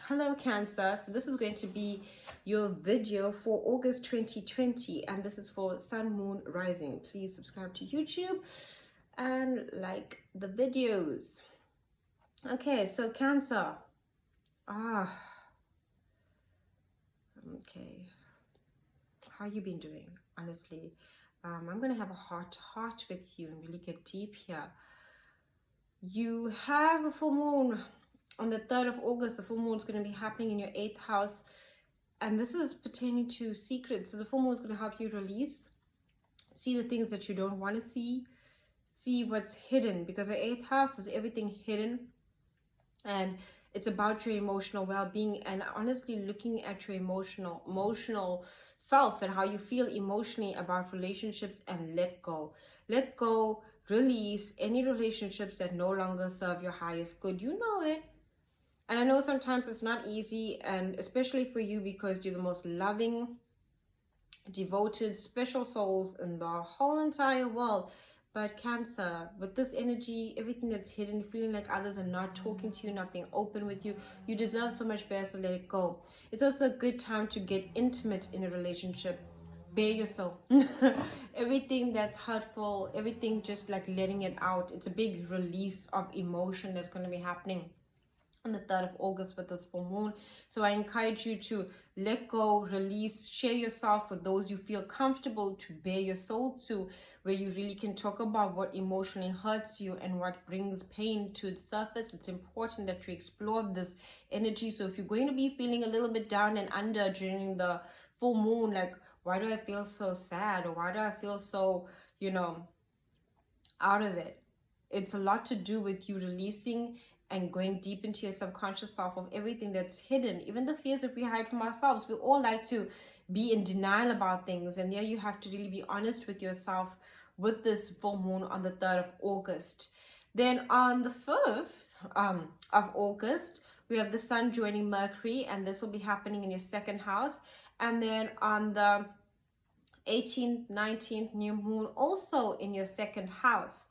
Hello Cancer, so this is going to be your video for August 2020 and this is for Sun, Moon, Rising. Please subscribe to YouTube and like the videos. Okay, so Cancer. Okay. How you been doing? Honestly, I'm going to have a heart-to-heart with you and really get deep here. You have a full moon on the 3rd of August. The full moon is going to be happening in your 8th house, and this is pertaining to secrets. So the full moon is going to help you release, see the things that you don't want to see what's hidden, because the 8th house is everything hidden, and it's about your emotional well-being and honestly looking at your emotional self and how you feel emotionally about relationships, and let go, release any relationships that no longer serve your highest good. You know it. And I know sometimes it's not easy, and especially for you because you're the most loving, devoted, special souls in the whole entire world. But Cancer, with this energy, everything that's hidden, feeling like others are not talking to you, not being open with you, you deserve so much better, so let it go. It's also a good time to get intimate in a relationship. Bare your soul. Everything that's hurtful, everything, just like letting it out. It's a big release of emotion that's going to be happening on the 3rd of August with this full moon. So I encourage you to let go, release, share yourself with those you feel comfortable to bare your soul to, where you really can talk about what emotionally hurts you and what brings pain to the surface. It's important that you explore this energy. So if you're going to be feeling a little bit down and under during the full moon, like, why do I feel so sad, or why do I feel so, out of it? It's a lot to do with you releasing and going deep into your subconscious self of everything that's hidden, even the fears that we hide from ourselves. We all like to be in denial about things, and you have to really be honest with yourself with this full moon on the 3rd of August. Then on the 5th of August, we have the Sun joining Mercury, and this will be happening in your 2nd house. And then on the 18th, 19th, new moon, also in your 2nd house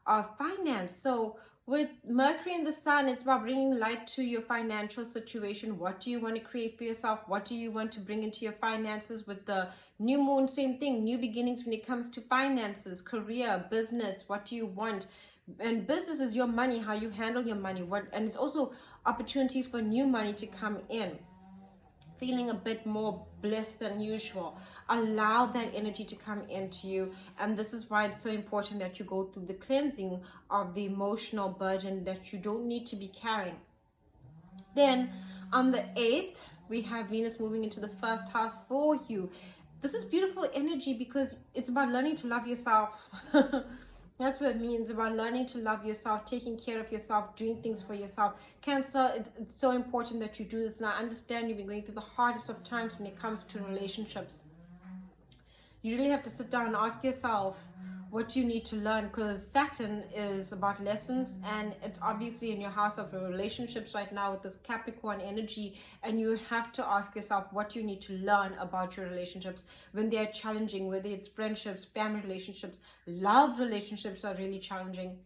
of finance. So with Mercury and the Sun, it's about bringing light to your financial situation. What do you want to create for yourself? What do you want to bring into your finances? With the new moon, same thing, new beginnings when it comes to finances, career, business. What do you want? And business is your money, how you handle your money. And it's also opportunities for new money to come in. Feeling a bit more blessed than usual. Allow that energy to come into you, and this is why it's so important that you go through the cleansing of the emotional burden that you don't need to be carrying. Then on the 8th, we have Venus moving into the 1st house for you. This is beautiful energy because it's about learning to love yourself. That's what it means, about learning to love yourself, taking care of yourself, doing things for yourself. Cancer, it's so important that you do this. And I understand you've been going through the hardest of times when it comes to relationships. You really have to sit down and ask yourself what you need to learn, because Saturn is about lessons, and it's obviously in your house of relationships right now with this Capricorn energy, and you have to ask yourself what you need to learn about your relationships when they're challenging, whether it's friendships, family relationships, love relationships are really challenging,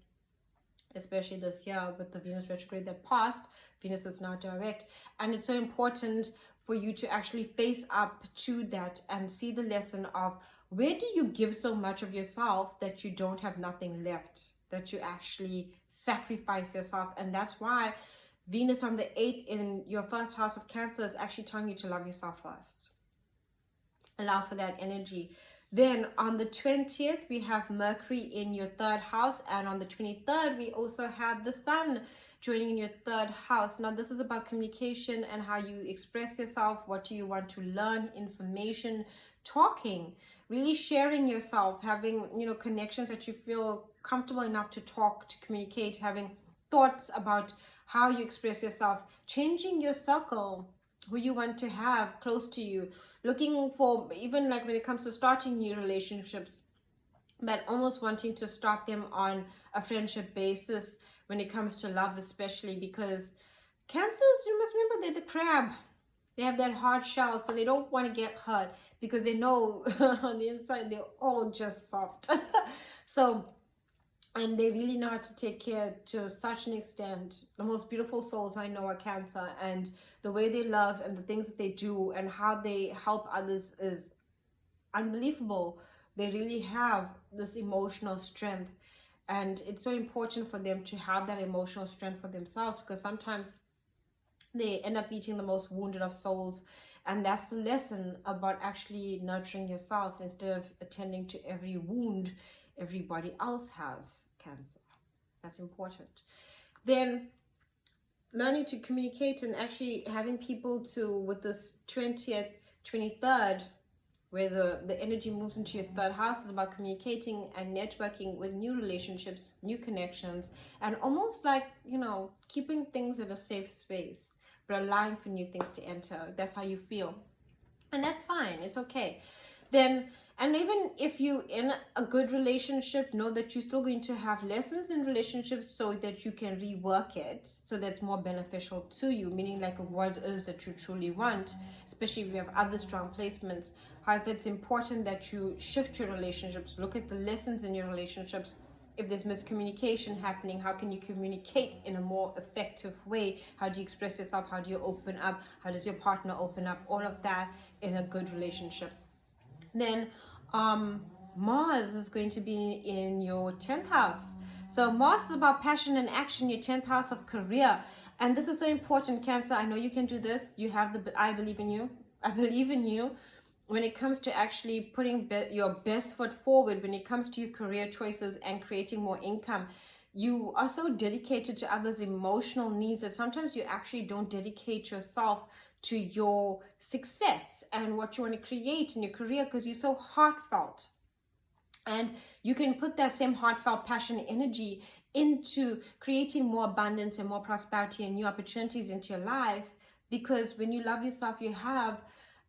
especially this year with the Venus retrograde that passed. Venus is now direct, and it's so important for you to actually face up to that and see the lesson of, where do you give so much of yourself that you don't have nothing left, that you actually sacrifice yourself. And that's why Venus on the 8th in your 1st house of Cancer is actually telling you to love yourself first. Allow for that energy. Then on the 20th, we have Mercury in your 3rd house, and on the 23rd, we also have the Sun joining in your 3rd house. Now, this is about communication and how you express yourself. What do you want to learn? Information, talking, really sharing yourself, having, connections that you feel comfortable enough to talk, to communicate, having thoughts about how you express yourself, changing your circle, who you want to have close to you, looking for, even like when it comes to starting new relationships, but almost wanting to start them on a friendship basis when it comes to love, especially because Cancers, you must remember, they're the crab. They have that hard shell, so they don't want to get hurt because they know on the inside they're all just soft. So and they really know how to take care to such an extent. The most beautiful souls I know are Cancer, and the way they love and the things that they do and how they help others is unbelievable. They really have this emotional strength, and it's so important for them to have that emotional strength for themselves, because sometimes they end up meeting the most wounded of souls. And that's the lesson about actually nurturing yourself instead of attending to every wound everybody else has. Cancer, that's important. Then learning to communicate and actually having people to, with this 20th 23rd, where the energy moves into your third house, is about communicating and networking with new relationships, new connections, and almost like, you know, keeping things in a safe space, but allowing for new things to enter. That's how you feel. And that's fine. It's okay. Then, and even if you're in a good relationship, know that you're still going to have lessons in relationships so that you can rework it, so that's more beneficial to you, meaning like what it is that you truly want, especially if you have other strong placements. However, it's important that you shift your relationships, look at the lessons in your relationships. If there's miscommunication happening, how can you communicate in a more effective way? How do you express yourself? How do you open up? How does your partner open up? All of that in a good relationship. Then Mars is going to be in your 10th house. So Mars is about passion and action, your 10th house of career. And this is so important, Cancer. I know you can do this. You have the, I believe in you. I believe in you when it comes to actually putting your best foot forward, when it comes to your career choices and creating more income. You are so dedicated to others' emotional needs that sometimes you actually don't dedicate yourself to your success and what you want to create in your career, because you're so heartfelt. And you can put that same heartfelt passion and energy into creating more abundance and more prosperity and new opportunities into your life, because when you love yourself, you have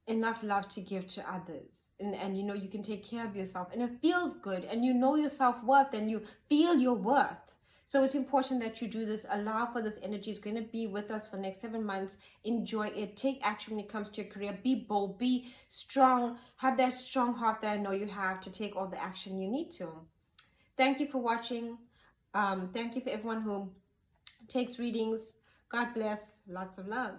enough love to give to others, and you know you can take care of yourself, and it feels good, and you know your self-worth, and you feel your worth. So it's important that you do this. Allow for this energy. It's going to be with us for the next 7 months. Enjoy it. Take action when it comes to your career. Be bold. Be strong. Have that strong heart that I know you have to take all the action you need to. Thank you for watching. Thank you for everyone who takes readings. God bless. Lots of love.